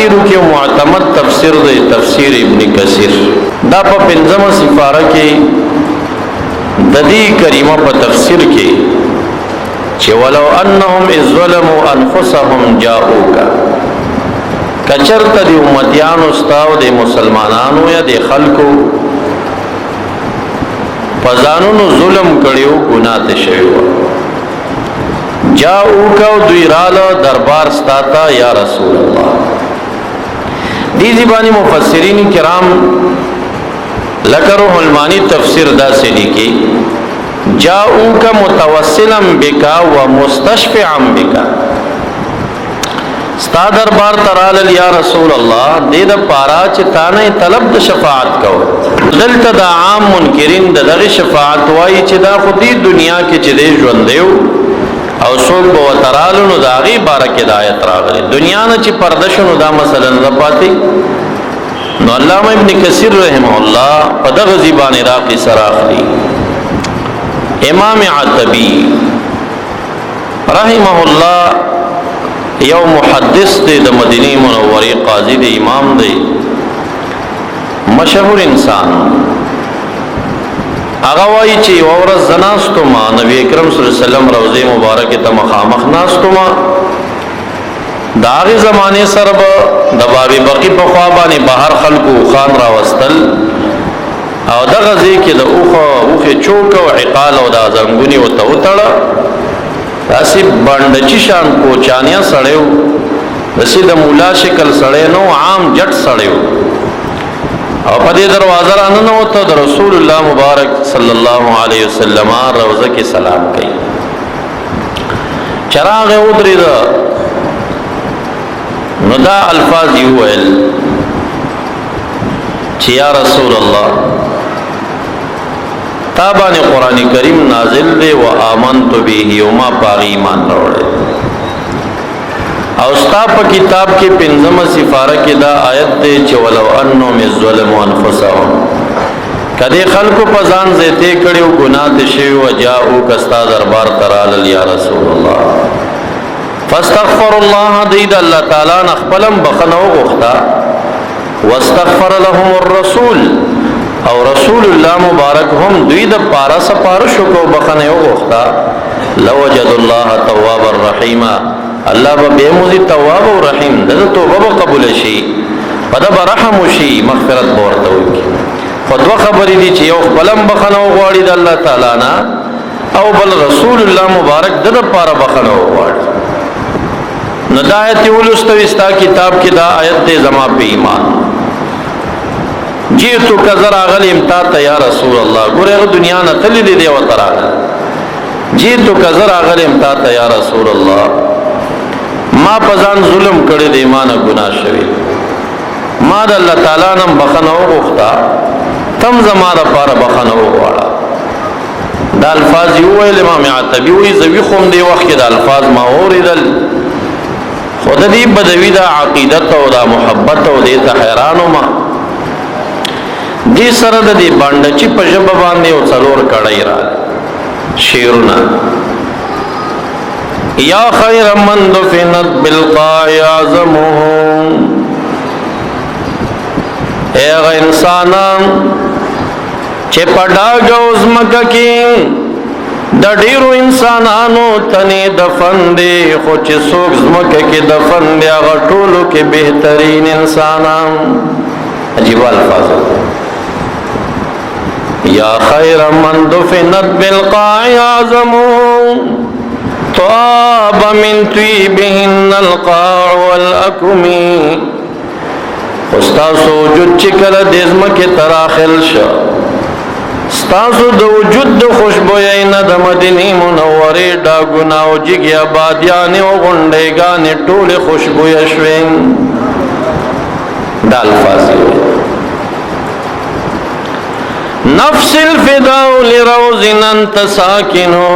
تفاسیرو کې معتمد تفسیر دی تفسیر ابن کثیر دا په پنځمه سپاره کې د دې کریمه په تفسیر کې چې ولو انهم اذ ظلموا انفسهم جاءوك کچرته د امتیانو استاو د مسلمانانو یا د خلکو پزانونو ظلم کړیو ګناه ته شوی جاءوك دوی رااله دربار ستاتا یا رسول الله دی زبانی مفسرین کرام لکرو حلمانی تفسیر دا سے لکی جاؤوک متوسلا بکا و مستشفعا بکا ستا دربار ترالل یا رسول اللہ دید پارا چتانے طلب دا شفاعت کو دلتا دا عام منکرین دا دغی شفاعت وائی چی دا خودی دنیا کی چی دے جوندیو او سوک با وطرالنو دا غی بارک دایت راغلی دنیا نا چی پردشنو دا مثلا رپاتی نو علامہ ابن کثیر رحمہ اللہ پدغ زبان راقی سراخلی امام عتبی رحمہ اللہ یو محدث دے دا مدینی منوری قاضی دے امام دے مشہور انسان اغوائی چی وورز زناستو ما نبی اکرم صلی اللہ علیہ وسلم روضی مبارک تا مخامخ ناستو ما داغی زمانے سرب دبابی بقی پخوابانی بہر خلقو خان راوستل او دا غزی که دا اوخ چوک و عقال و دا زنگونی و تاوتڑا داسی بندچی شان کوچانیا سڑیو داسی دا مولا شکل سڑینو عام جٹ سڑیو او پدی دروازه راننه وته د رسول الله مبارک صلی الله علیه وسلم روزه کې سلام کوي چراغ ودری دا نو دا الفاظ یو ویل چې یا رسول الله تابانه قران کریم نازل دی و آمنت به یوما پاغ ایمان راوړل او ستا په کتاب کې پنځمه سفاره کې دا آیت دی چې ولو انهم ظلموا انفسهم کدی خلکو په ځان زیته کړیو ګناه ته شی او جاءو کستا دربار ترال یا رسول الله فاستغفر الله دید الله تعالی نخپلم بخنو غوښتا واستغفر لهم الرسول او رسول الله مبارک هم دوی د پارا سپارښ کو بخنه غوښتا لوجد الله توابا رحیما الله به موزي تواب او رحیم دغه توبه قبول شي پدا برحم شي مغفرت ورته وکي خدوا خبرې دي چې یو خپلم بخنو غواړي د الله تعالی نه او بل رسول الله مبارک دغه پارا بخنو غواړي ندایت ولستوستا کتاب کې دا آیت دې زما په ایمان جیتو کذر اغل امتا یا رسول الله ګوره دنیا نه تللی دی او تراغه جیتو کذر اغل امتا یا رسول الله ما پزان ظلم کړی دی ایمان ګناه شوی ما د الله تعالی نم بخنو غوښتا تم زما د پاره بخنو غواړه دا الفاظ یو ویل امام عتبی وی زوی خوم دی وخت د الفاظ ما اوریدل خود دې بدوی دا عقیدت او دا محبت او دې ته حیرانو ما دې سره د دې باندې چې په ژبه باندې او څلور کړای را شیرنا یا خیر من دفنت بالقاع اعظمه اے انسانان چې پډاګو زمکه کې د ډیرو انسانانو تنه دفن دي خو چې څوک زمکه کې دفن دي هغه ټولو کې بهترین انسانان عجیب الفاظ یا خیر من دفنت بالقاع اعظمه طاب من طيبهن القاع والأكمي استاسو وجود چکل دزمکی تراخل شا استاسو دو وجود دو خوشبوئی ند مدینی منوری ڈاگونا و جگیا بادیانی و غنڈیگانی طول خوشبوئی شوین دا الفاظی ہوئی نفس الفداء لروزن انت ساکنو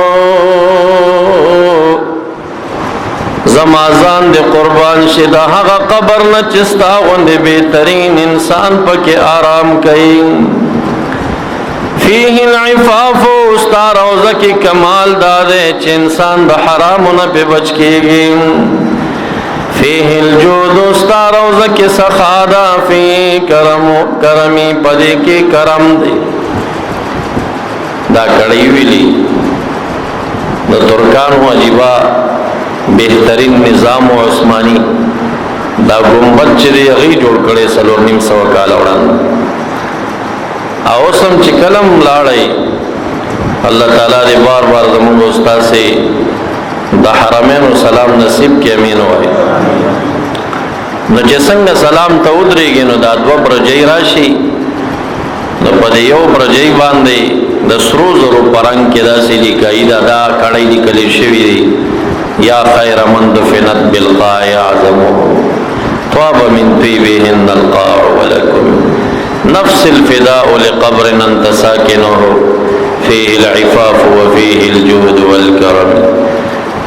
زمازان دے قربان شدہ حقا قبر نچستا غند بہترین انسان پک آرام کئی فیہ العفاف استا روزہ کی کمال دادے چھ انسان دا حرام نہ پہ بچ کی گئی فیہ الجود استا روزہ کې سخا ده فی کرمی پدې کې کرم دی دا کړي ویلي د ترکانو عجیبا بهترین نظام عثماني دا ګمبد چې دی هغه جوړ کړي 350 کال وړاندې او سم چې کلم لاړی الله تعالی دې بار بار زموږ استاد سے د حرمین سلام نصیب کې امین وای نو چې څنګه سلام ته ودرېږي نو دا دوه برجې راشي نو په دې یو برجې باندې د سرو زرو پرنګ کې داسې لیکای دا کړي لیکل شوی دی یا خیر من دفنت بالقاع اعظم طاب من طيبهن القاع ولكم نفس الفداء لقبر انت ساكنه فيه العفاف وفيه الجود والكرم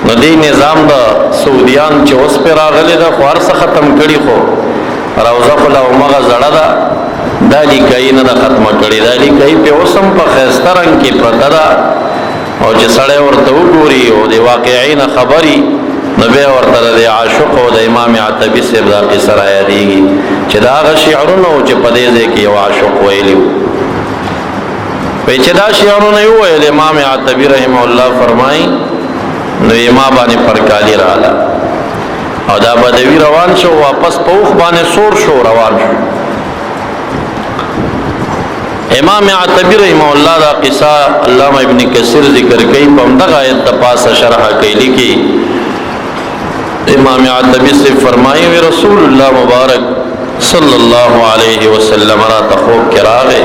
نو دې نظام دا سعودیان چې اوس پر راغلي دا خوار څخه ختم کړي خو روزه خلا او مغه زړه دا دالی کای نه ختم کړي دالی کای په اوسم په خسته رنگ کې پرتا دا او چې سړی ورته وګوري او د واقعین خبري نبی ورته د عاشق او د امام عتبی صاحب دا قصه را یادېږي چې دا غ شعرونه او چې په دې کې یو عاشق ویلی په چې دا شعرونه ویل امام عتبی رحم الله فرمایي نو ما باندې پرکالی رااله او دا بدوی روان شو واپس پوخ باندې سور شو روان شو امام عتبی رحمه الله دا قصه علامہ ابن کثیر ذکر کوي په دغه آیت د پاسه شرح کوي لیکي امام عتبی سے فرمایي رسول الله مبارک صلی الله علیه وسلم را تخوب کراغه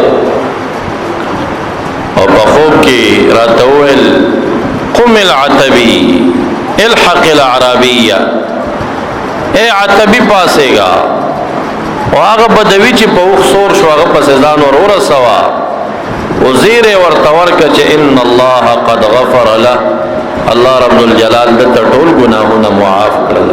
او په خوب کې راتول قم العتبی الحق العربیہ اے عتبی پاسے گا او هغه بدوی چې په وخ سور شو هغه پس ځان ور سوا وزیر ورتور ک چې ان الله قد غفر له الله رب الجلال د ټول ګناهونه معاف کړل